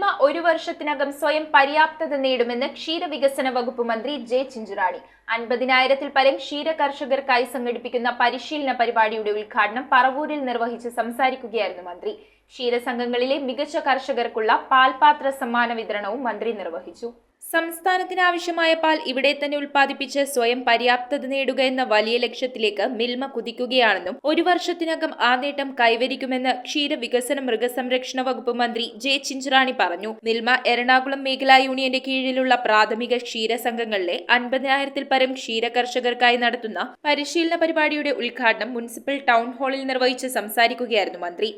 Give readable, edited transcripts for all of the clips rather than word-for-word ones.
മിൽമ ഒരു വർഷത്തിനകം സ്വയം പര്യാപ്തത നേടുമെന്ന് ക്ഷീരവികസന വകുപ്പ് മന്ത്രി ജെ ചിഞ്ചുറാണി. 50,000-ൽ പരം ക്ഷീര കർഷകർക്കായി സംഘടിപ്പിക്കുന്ന പരിശീലന പരിപാടിയുടെ ഉദ്ഘാടനം പറവൂരിൽ നിർവഹിച്ച് സംസാരിക്കുകയായിരുന്നു മന്ത്രി. ക്ഷീരസംഘങ്ങളിലെ മികച്ച കർഷകർക്കുള്ള പാൽപാത്ര സമ്മാന വിതരണവും മന്ത്രി നിർവഹിച്ചു. സംസ്ഥാനത്തിനാവശ്യമായ പാൽ ഇവിടെ തന്നെ ഉൽപ്പാദിപ്പിച്ച് സ്വയം പര്യാപ്തത നേടുക എന്ന വലിയ ലക്ഷ്യത്തിലേക്ക് മിൽമ കുതിക്കുകയാണെന്നും ഒരു വർഷത്തിനകം ആ നേട്ടം കൈവരിക്കുമെന്ന് ക്ഷീരവികസന മൃഗസംരക്ഷണ വകുപ്പ് മന്ത്രി ജെ ചിഞ്ചുറാണി പറഞ്ഞു. മിൽമ എറണാകുളം മേഖലാ യൂണിയന്റെ കീഴിലുള്ള പ്രാഥമിക ക്ഷീര സംഘങ്ങളിലെ 50,000-ൽ പരം ക്ഷീര കർഷകർക്കായി നടത്തുന്ന പരിശീലന പരിപാടിയുടെ ഉദ്ഘാടനം മുനിസിപ്പൽ ടൗൺ ഹാളിൽ നിർവഹിച്ച് സംസാരിക്കുകയായിരുന്നു മന്ത്രി.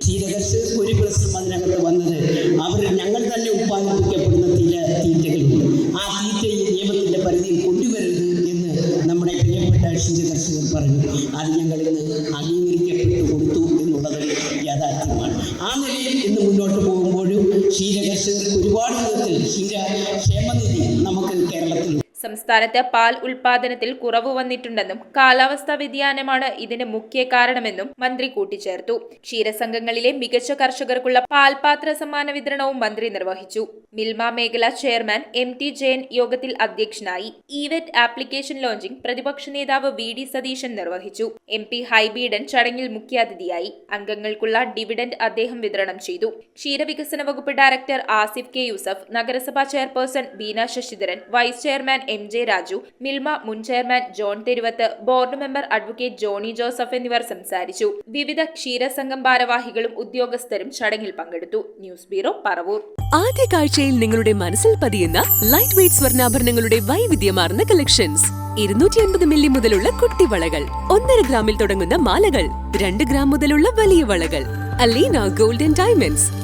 ഞങ്ങൾ തന്നെ ഉത്പാദിപ്പിക്കപ്പെടുന്ന തീറ്റകളുണ്ട്. ആ തീറ്റ നിയമത്തിന്റെ പരിധിയിൽ കൊണ്ടുവരരുത് എന്ന് നമ്മുടെ പ്രിയപ്പെട്ട ക്ഷീര കർഷകർ പറഞ്ഞു. അത് ഞങ്ങൾ ഇന്ന് അംഗീകരിക്കപ്പെട്ടു കൊടുത്തു എന്നുള്ളത് യാഥാർത്ഥ്യമാണ്. ആ നിലയിൽ ഇന്ന് മുന്നോട്ട് പോകുമ്പോഴും ക്ഷീര കർഷകർക്ക് ഒരുപാട് വിധത്തിൽ ക്ഷേമനിധി നമുക്ക് കേരളത്തിൽ. സംസ്ഥാനത്ത് പാൽ ഉൽപാദനത്തിൽ കുറവ് വന്നിട്ടുണ്ടെന്നും കാലാവസ്ഥാ വ്യതിയാനമാണ് ഇതിന് മുഖ്യ കാരണമെന്നും മന്ത്രി കൂട്ടിച്ചേർത്തു. ക്ഷീരസംഘങ്ങളിലെ മികച്ച കർഷകർക്കുള്ള പാൽപാത്ര സമ്മാന വിതരണവും മന്ത്രി നിർവഹിച്ചു. മിൽമ മേഖലാ ചെയർമാൻ MT ജയൻ യോഗത്തിൽ അധ്യക്ഷനായി. ഈവറ്റ് ആപ്ലിക്കേഷൻ ലോഞ്ചിംഗ് പ്രതിപക്ഷ നേതാവ് VD സതീശൻ നിർവഹിച്ചു. MP ഹൈബീഡൻ ചടങ്ങിൽ മുഖ്യാതിഥിയായി. അംഗങ്ങൾക്കുള്ള ഡിവിഡന്റ് അദ്ദേഹം വിതരണം ചെയ്തു. ക്ഷീരവികസന വകുപ്പ് ഡയറക്ടർ ആസിഫ് K. യൂസഫ്, നഗരസഭാ chairperson Beena Sasidharan, vice chairman MJ Raju, Milma മുൻ chairman John Theruvath, board member advocate Johnny Joseph എന്നിവർ സംസാരിച്ചു. വിവിധ ക്ഷീരസംഘം ഭാരവാഹികളും ഉദ്യോഗസ്ഥരും ചടങ്ങിൽ പങ്കെടുത്തു. News bureau, Paravur. ആദ്യ കാഴ്ചയിൽ നിങ്ങളുടെ മനസ്സിൽ പതിയുന്ന ലൈറ്റ് വെയ്റ്റ് സ്വർണ്ണാഭരണങ്ങളുടെ വൈവിധ്യമാർന്ന കളക്ഷൻസ്. 250 മില്ലി മുതലുള്ള കുട്ടിവളകൾ, 1.5 ഗ്രാമിൽ തുടങ്ങുന്ന മാലകൾ, 2 ഗ്രാം മുതലുള്ള വലിയ വളകൾ. Aleena golden diamonds.